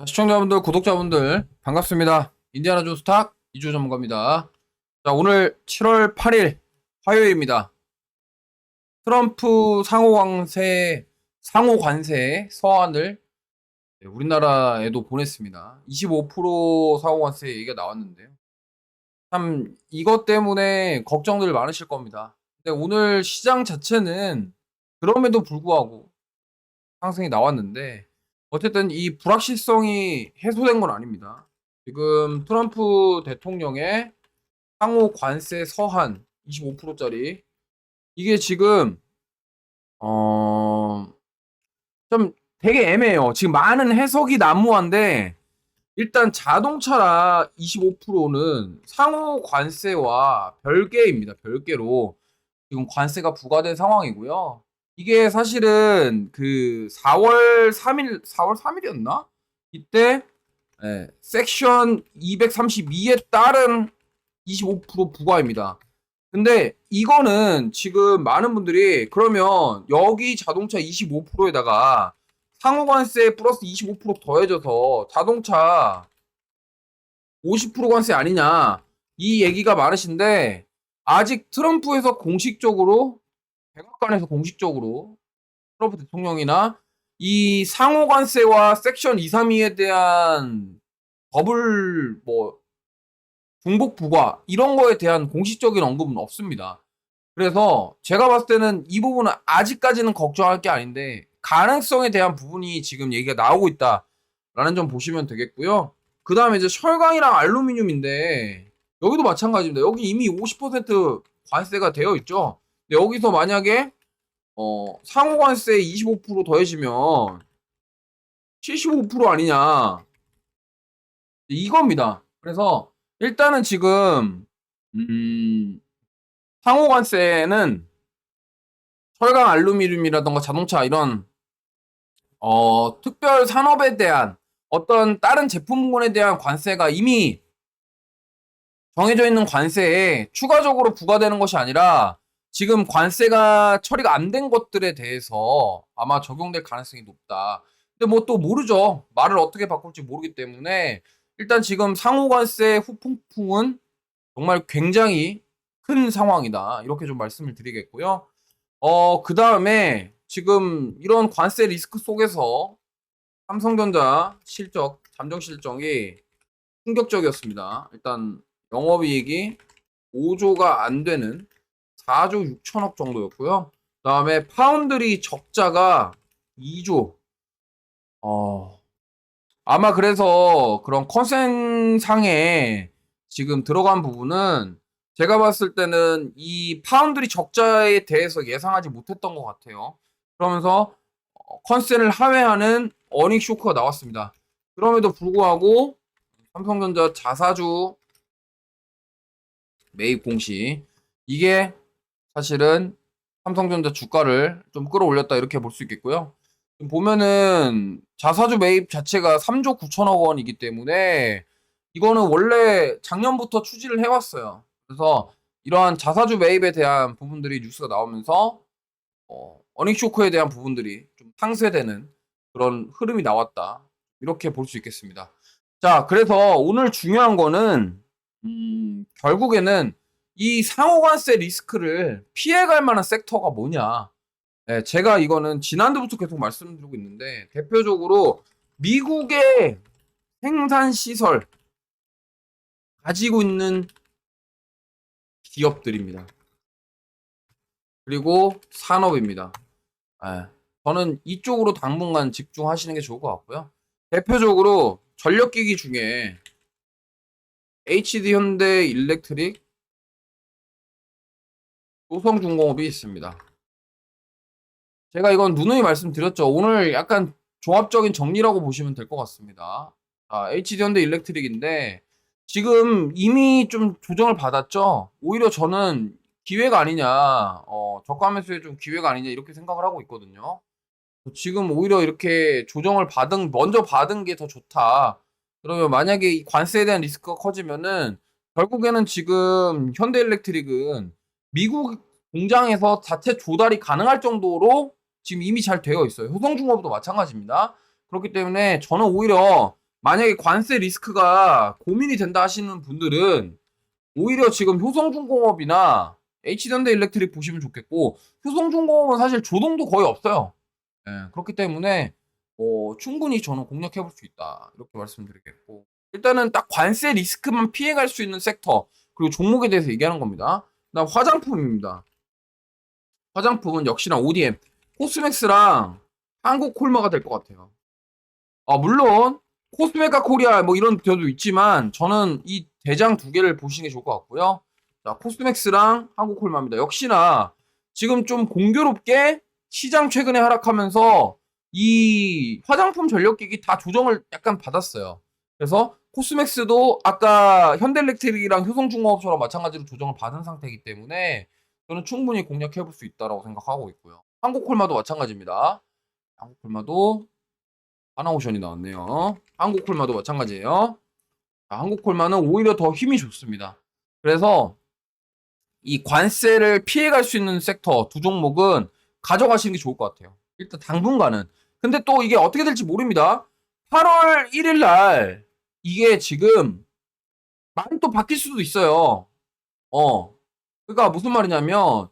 시청자분들, 구독자분들 반갑습니다. 인디아나 존스 탁 이주 전문가입니다. 자, 오늘 7월 8일 화요일입니다. 트럼프 상호관세 서한을 우리나라에도 보냈습니다. 25% 상호관세 얘기가 나왔는데요. 참 이것 때문에 걱정들 많으실 겁니다. 근데 오늘 시장 자체는 그럼에도 불구하고 상승이 나왔는데 어쨌든 이 불확실성이 해소된 건 아닙니다. 지금 트럼프 대통령의 상호 관세 서한 25%짜리 이게 지금 좀 되게 애매해요. 지금 많은 해석이 난무한데 일단 자동차라 25%는 상호 관세와 별개입니다. 별개로 지금 관세가 부과된 상황이고요. 이게 사실은 그 4월 3일이었나? 이때 섹션 232에 따른 25% 부과입니다. 근데 이거는 지금 많은 분들이 그러면 여기 자동차 25%에다가 상호관세 플러스 25% 더해져서 자동차 50% 관세 아니냐 이 얘기가 많으신데 아직 트럼프에서 공식적으로 백악관에서 공식적으로 트럼프 대통령이나 이 상호관세와 섹션 232에 대한 더블 중복 부과 이런 거에 대한 공식적인 언급은 없습니다. 그래서 제가 봤을 때는 이 부분은 아직까지는 걱정할 게 아닌데 가능성에 대한 부분이 지금 얘기가 나오고 있다라는 점 보시면 되겠고요. 그 다음에 이제 철강이랑 알루미늄인데 여기도 마찬가지입니다. 여기 이미 50% 관세가 되어 있죠. 근데 여기서 만약에 상호관세 25% 더해지면 75% 아니냐 이겁니다. 그래서 일단은 지금 상호관세는 철강 알루미늄이라던가 자동차 이런 특별 산업에 대한 어떤 다른 제품군에 대한 관세가 이미 정해져 있는 관세에 추가적으로 부과되는 것이 아니라 지금 관세가 처리가 안 된 것들에 대해서 아마 적용될 가능성이 높다. 근데 뭐 또 모르죠. 말을 어떻게 바꿀지 모르기 때문에 일단 지금 상호관세 후폭풍은 정말 굉장히 큰 상황이다. 이렇게 좀 말씀을 드리겠고요. 그 다음에 지금 이런 관세 리스크 속에서 삼성전자 잠정 실적이 충격적이었습니다. 일단 영업이익이 5조가 안 되는 4조 6천억 정도였고요. 그 다음에 파운드리 적자가 2조. 아마 그래서 그런 컨센상에 지금 들어간 부분은 제가 봤을 때는 이 파운드리 적자에 대해서 예상하지 못했던 것 같아요. 그러면서 컨센을 하회하는 어닝 쇼크가 나왔습니다. 그럼에도 불구하고 삼성전자 자사주 매입 공시 이게 사실은 삼성전자 주가를 좀 끌어올렸다 이렇게 볼 수 있겠고요. 보면은 자사주 매입 자체가 3조 9천억 원이기 때문에 이거는 원래 작년부터 추진을 해왔어요. 그래서 이러한 자사주 매입에 대한 부분들이 뉴스가 나오면서 어닝 쇼크에 대한 부분들이 좀 상쇄되는 그런 흐름이 나왔다. 이렇게 볼 수 있겠습니다. 자, 그래서 오늘 중요한 거는 결국에는 이 상호관세 리스크를 피해갈 만한 섹터가 뭐냐. 네, 제가 이거는 지난주부터 계속 말씀드리고 있는데 대표적으로 미국의 생산시설 가지고 있는 기업들입니다. 그리고 산업입니다. 네, 저는 이쪽으로 당분간 집중하시는 게 좋을 것 같고요. 대표적으로 전력기기 중에 HD 현대 일렉트릭, 조성중공업이 있습니다. 제가 이건 누누이 말씀드렸죠. 오늘 약간 종합적인 정리라고 보시면 될 것 같습니다. HD 현대 일렉트릭인데 지금 이미 좀 조정을 받았죠. 오히려 저는 기회가 아니냐, 저가 매수에 좀 기회가 아니냐 이렇게 생각을 하고 있거든요. 지금 오히려 이렇게 조정을 먼저 받은 게 더 좋다. 그러면 만약에 이 관세에 대한 리스크가 커지면은 결국에는 지금 현대일렉트릭은 미국 공장에서 자체 조달이 가능할 정도로 지금 이미 잘 되어 있어요. 효성중업도 마찬가지입니다. 그렇기 때문에 저는 오히려 만약에 관세 리스크가 고민이 된다 하시는 분들은 오히려 지금 효성중공업이나 H현대일렉트릭 보시면 좋겠고, 효성중공업은 사실 조동도 거의 없어요. 예, 그렇기 때문에 충분히 저는 공략해 볼 수 있다, 이렇게 말씀드리겠고, 일단은 딱 관세 리스크만 피해갈 수 있는 섹터 그리고 종목에 대해서 얘기하는 겁니다. 그다음 화장품입니다. 화장품은 역시나 ODM, 코스맥스랑 한국콜마가 될 것 같아요. 물론 코스메카 코리아 뭐 이런 데도 있지만 저는 이 대장 두 개를 보시는 게 좋을 것 같고요. 자, 코스맥스랑 한국콜마입니다. 역시나 지금 좀 공교롭게 시장 최근에 하락하면서 이 화장품 전력기기 다 조정을 약간 받았어요. 그래서 코스맥스도 아까 현대일렉트릭이랑 효성중공업처럼 마찬가지로 조정을 받은 상태이기 때문에 저는 충분히 공략해 볼 수 있다라고 생각하고 있고요. 한국콜마도 마찬가지입니다. 한국콜마도 하나오션이 나왔네요. 한국콜마도 마찬가지예요. 자, 한국콜마는 오히려 더 힘이 좋습니다. 그래서 이 관세를 피해갈 수 있는 섹터 두 종목은 가져가시는 게 좋을 것 같아요. 일단 당분간은. 근데 또 이게 어떻게 될지 모릅니다. 8월 1일 날 이게 지금 많이 또 바뀔 수도 있어요. 그러니까 무슨 말이냐면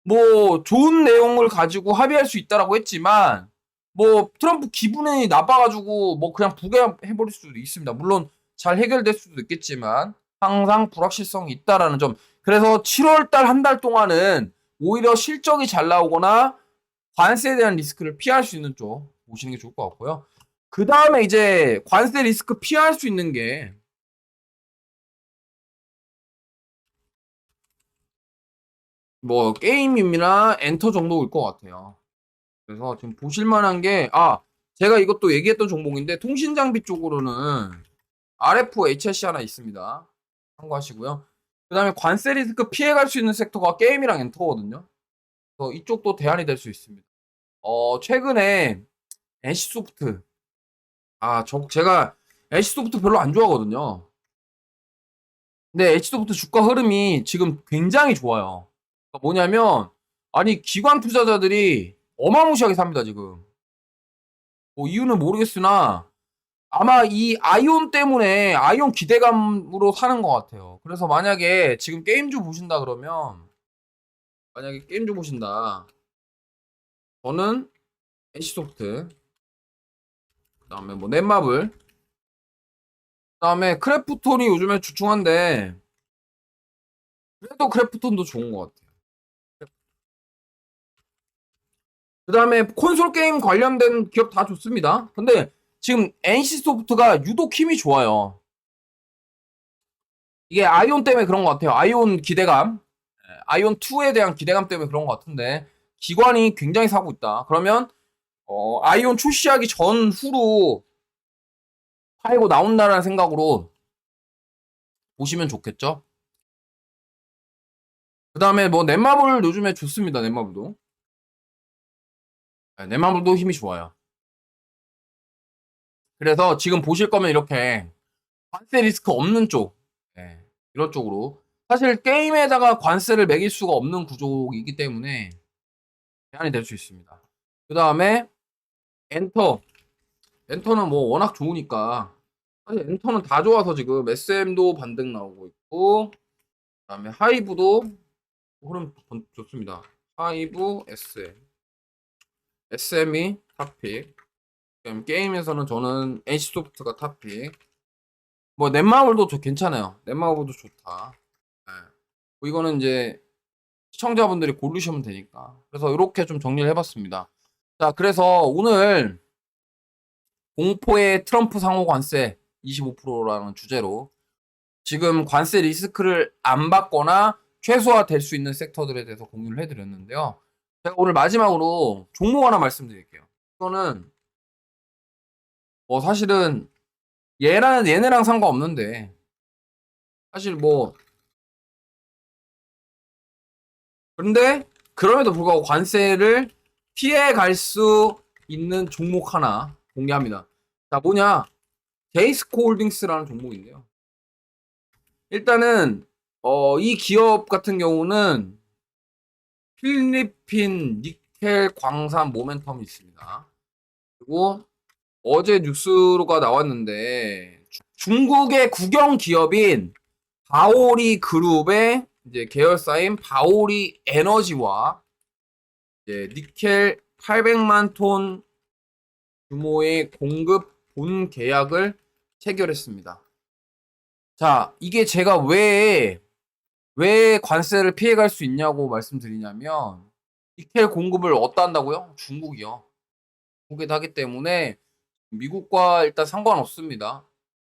뭐 좋은 내용을 가지고 합의할 수 있다라고 했지만 뭐 트럼프 기분이 나빠가지고 뭐 그냥 부결해버릴 수도 있습니다. 물론 잘 해결될 수도 있겠지만 항상 불확실성이 있다라는 점. 그래서 7월달 한 달 동안은 오히려 실적이 잘 나오거나 관세에 대한 리스크를 피할 수 있는 쪽 보시는 게 좋을 것 같고요. 그 다음에 이제 관세 리스크 피할 수 있는 게 뭐 게임이나 엔터 정도일 것 같아요. 그래서 지금 보실 만한 게, 제가 이것도 얘기했던 종목인데, 통신장비 쪽으로는 RF HRC 하나 있습니다. 참고하시고요. 그 다음에 관세 리스크 피해갈 수 있는 섹터가 게임이랑 엔터거든요. 그래서 이쪽도 대안이 될 수 있습니다. 최근에 NC소프트, 제가 NC소프트 별로 안 좋아하거든요. 근데 NC소프트 주가 흐름이 지금 굉장히 좋아요. 그러니까 뭐냐면, 아니, 기관 투자자들이 어마무시하게 삽니다, 지금. 뭐 이유는 모르겠으나 아마 이 아이온 때문에 아이온 기대감으로 사는 것 같아요. 그래서 만약에 지금 게임주 보신다 그러면 만약에 게임주 보신다 저는 NC소프트 그다음에 뭐 넷마블 그다음에 크래프톤이 요즘에 주춤한데 그래도 크래프톤도 좋은 것 같아요. 그다음에 콘솔 게임 관련된 기업 다 좋습니다. 근데 지금 NC소프트가 유독 힘이 좋아요. 이게 아이온 때문에 그런 것 같아요. 아이온 기대감. 아이온 2에 대한 기대감 때문에 그런 것 같은데 기관이 굉장히 사고 있다. 그러면 아이온 출시하기 전후로 팔고 나온다라는 생각으로 보시면 좋겠죠. 그 다음에 뭐 넷마블 요즘에 좋습니다. 넷마블도. 네, 넷마블도 힘이 좋아요. 그래서 지금 보실 거면 이렇게 관세 리스크 없는 쪽, 네, 이런 쪽으로. 사실 게임에다가 관세를 매길 수가 없는 구조이기 때문에 제한이 될 수 있습니다. 그 다음에 엔터. 엔터는 뭐 워낙 좋으니까 사실 엔터는 다 좋아서 지금 SM도 반등 나오고 있고 그다음에 하이브도 흐름 좋습니다. 하이브 SM이 탑픽. 그럼 게임에서는 저는 NC소프트가 탑픽. 뭐 넷마블도 괜찮아요. 넷마블도 좋다. 네. 뭐 이거는 이제 시청자분들이 고르시면 되니까. 그래서 이렇게 좀 정리를 해봤습니다. 자, 그래서 오늘 공포의 트럼프 상호 관세 25%라는 주제로 지금 관세 리스크를 안 받거나 최소화될 수 있는 섹터들에 대해서 공유를 해드렸는데요. 제가 오늘 마지막으로 종목 하나 말씀드릴게요. 이거는 뭐 사실은 얘네랑 상관없는데 사실 뭐 그런데 그럼에도 불구하고 관세를 피해 갈 수 있는 종목 하나 공개합니다. 자, 뭐냐? 제이스코 홀딩스라는 종목인데요. 일단은 이 기업 같은 경우는 필리핀 니켈 광산 모멘텀이 있습니다. 그리고 어제 뉴스가 나왔는데 중국의 국영 기업인 바오리 그룹의 이제 계열사인 바오리 에너지와 이제 니켈 800만 톤 규모의 공급 본 계약을 체결했습니다. 자, 이게 제가 왜 관세를 피해갈 수 있냐고 말씀드리냐면 니켈 공급을 어디다 한다고요? 중국이요. 중국에다 하기 때문에 미국과 일단 상관없습니다.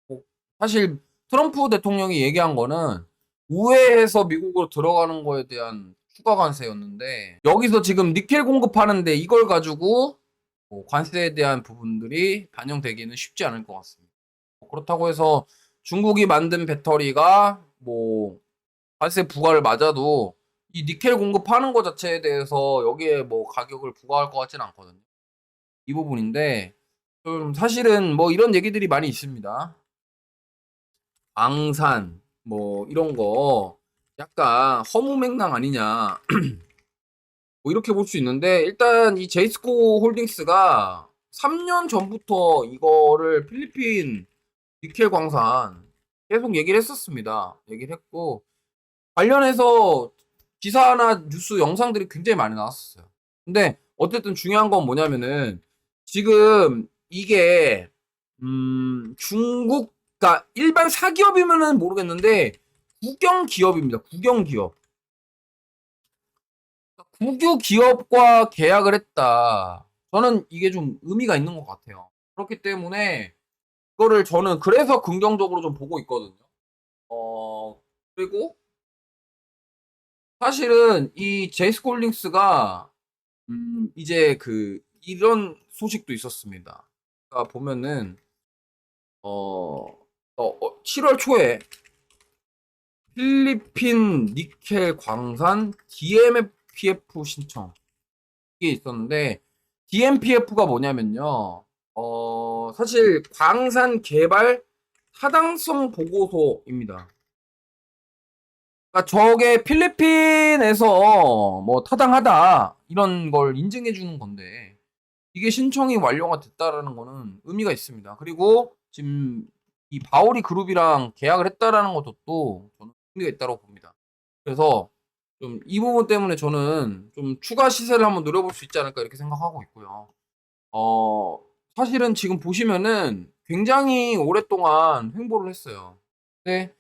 뭐 사실 트럼프 대통령이 얘기한 거는 우회해서 미국으로 들어가는 거에 대한 추가 관세였는데 여기서 지금 니켈 공급하는데 이걸 가지고 뭐 관세에 대한 부분들이 반영되기는 쉽지 않을 것 같습니다. 그렇다고 해서 중국이 만든 배터리가 뭐 관세 부과를 맞아도 이 니켈 공급하는 것 자체에 대해서 여기에 뭐 가격을 부과할 것 같지는 않거든요. 이 부분인데 좀 사실은 뭐 이런 얘기들이 많이 있습니다. 광산 뭐 이런 거 약간 허무맹랑 아니냐 뭐 이렇게 볼 수 있는데 일단 이 제이스코 홀딩스가 3년 전부터 이거를 필리핀 니켈 광산 계속 얘기를 했었습니다. 얘기를 했고 관련해서 기사나 뉴스 영상들이 굉장히 많이 나왔었어요. 근데 어쨌든 중요한 건 뭐냐면은 지금 이게 중국 그러니까 일반 사기업이면은 모르겠는데 국영 기업입니다. 국영 기업. 국유 기업과 계약을 했다. 저는 이게 좀 의미가 있는 것 같아요. 그렇기 때문에 이거를 저는 그래서 긍정적으로 좀 보고 있거든요. 그리고 사실은 이 제이스콜링스가 이제 그 이런 소식도 있었습니다. 그러니까 보면은 7월 초에 필리핀 니켈 광산 DMPF 신청 이게 있었는데 DMPF가 뭐냐면요. 사실 광산 개발 타당성 보고서입니다. 그러니까 저게 필리핀에서 뭐 타당하다 이런 걸 인증해 주는 건데 이게 신청이 완료가 됐다라는 거는 의미가 있습니다. 그리고 지금 이 바오리 그룹이랑 계약을 했다라는 것도 또 저는 의미가 있다고 봅니다. 그래서 좀 이 부분 때문에 저는 좀 추가 시세를 한번 노려볼 수 있지 않을까 이렇게 생각하고 있고요. 어, 사실은 지금 보시면은 굉장히 오랫동안 횡보를 했어요. 근데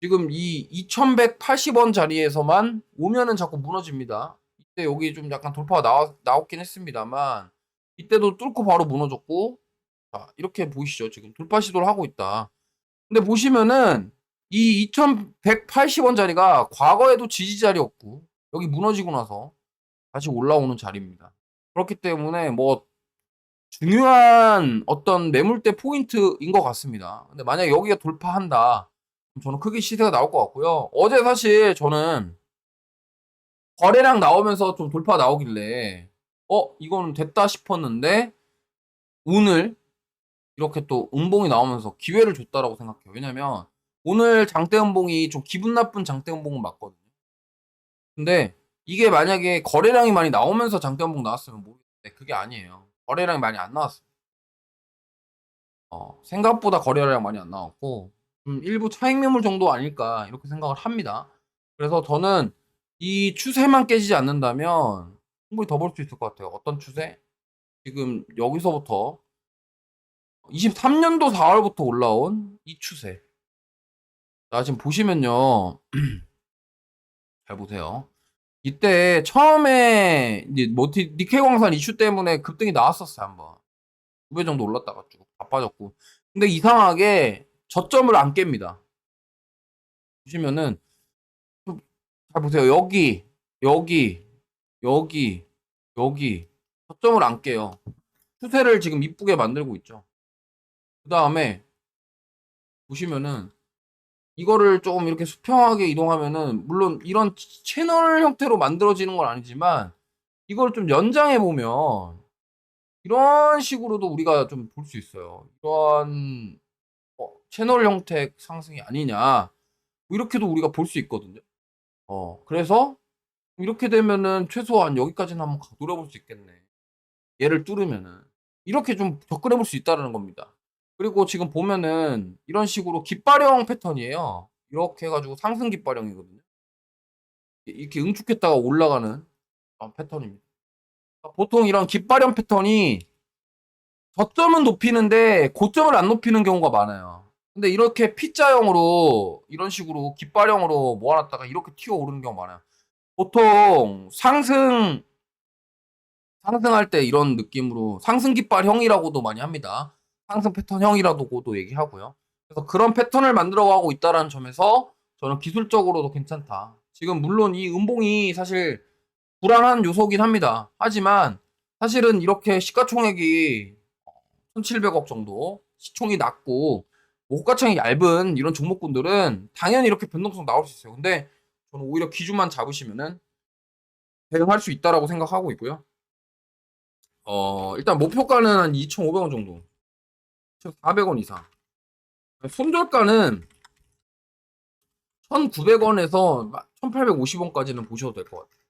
지금 이 2180원 자리에서만 오면은 자꾸 무너집니다. 이때 여기 좀 약간 돌파가 나왔긴 했습니다만 이때도 뚫고 바로 무너졌고 자, 이렇게 보이시죠? 지금 돌파 시도를 하고 있다. 근데 보시면은 이 2180원 자리가 과거에도 지지 자리였고 여기 무너지고 나서 다시 올라오는 자리입니다. 그렇기 때문에 뭐 중요한 어떤 매물대 포인트인 것 같습니다. 근데 만약에 여기가 돌파한다. 그럼 저는 크게 시세가 나올 것 같고요. 어제 사실 저는 거래량 나오면서 좀 돌파 나오길래 이거는 됐다 싶었는데 오늘 이렇게 또 음봉이 나오면서 기회를 줬다라고 생각해요. 왜냐면 오늘 장대 음봉이 좀 기분 나쁜 장대 음봉은 맞거든요. 근데 이게 만약에 거래량이 많이 나오면서 장대 음봉 나왔으면 모르겠는데 그게 아니에요. 거래량이 많이 안 나왔어요. 생각보다 거래량 많이 안 나왔고 일부 차익 매물 정도 아닐까 이렇게 생각을 합니다. 그래서 저는 이 추세만 깨지지 않는다면 충분히 더 볼 수 있을 것 같아요. 어떤 추세? 지금 여기서부터 23년도 4월부터 올라온 이 추세. 자, 지금 보시면요. 잘 보세요. 이때 처음에 이제 니켈 광산 이슈 때문에 급등이 나왔었어요, 한번. 2배 정도 올랐다가 쭉 바빠졌고. 근데 이상하게 저점을 안 깹니다. 보시면은 잘 보세요. 여기, 여기, 여기 저점을 안 깨요. 추세를 지금 이쁘게 만들고 있죠. 그 다음에 보시면은 이거를 조금 이렇게 수평하게 이동하면은 물론 이런 채널 형태로 만들어지는 건 아니지만 이걸 좀 연장해 보면 이런 식으로도 우리가 좀 볼 수 있어요. 이러한 채널 형태 상승이 아니냐 뭐 이렇게도 우리가 볼 수 있거든요. 그래서 이렇게 되면은 최소한 여기까지는 한번 노려볼 수 있겠네. 얘를 뚫으면은. 이렇게 좀 접근해 볼 수 있다는 겁니다. 그리고 지금 보면은 이런 식으로 깃발형 패턴이에요. 이렇게 해가지고 상승 깃발형이거든요. 이렇게 응축했다가 올라가는 패턴입니다. 보통 이런 깃발형 패턴이 저점은 높이는데 고점을 안 높이는 경우가 많아요. 근데 이렇게 P자형으로 이런 식으로 깃발형으로 모아놨다가 이렇게 튀어 오르는 경우가 많아요. 보통 상승할 때 이런 느낌으로 상승 깃발형이라고도 많이 합니다. 상승 패턴형이라고도 얘기하고요. 그래서 그런 패턴을 만들어가고 있다는 점에서 저는 기술적으로도 괜찮다. 지금 물론 이 음봉이 사실 불안한 요소긴 합니다. 하지만 사실은 이렇게 시가총액이 1,700억 정도 시총이 낮고 호가창이 얇은 이런 종목군들은 당연히 이렇게 변동성 나올 수 있어요. 근데 저는 오히려 기준만 잡으시면은 대응할 수 있다라고 생각하고 있고요. 일단 목표가는 한 2,500원 정도. 2,400원 이상. 손절가는 1,900원에서 1,850원까지는 보셔도 될 것 같아요.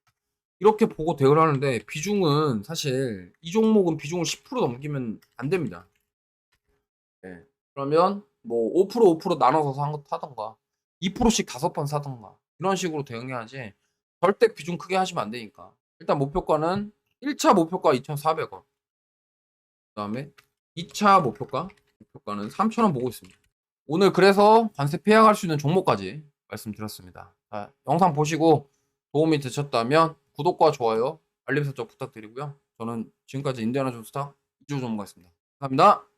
이렇게 보고 대응을 하는데 비중은 사실 이 종목은 비중을 10% 넘기면 안 됩니다. 네. 그러면 뭐 5% 나눠서 사던가 2%씩 5번 사던가 이런 식으로 대응해야지 절대 비중 크게 하시면 안 되니까. 일단 목표가는 1차 목표가 2,400원. 그다음에 2차 목표가는 3,000원 보고 있습니다. 오늘 그래서 관세 피해갈 수 있는 종목까지 말씀드렸습니다. 자, 영상 보시고 도움이 되셨다면 구독과 좋아요, 알림 설정 부탁드리고요. 저는 지금까지 인디아나 존스타 이주 전문가였습니다. 감사합니다.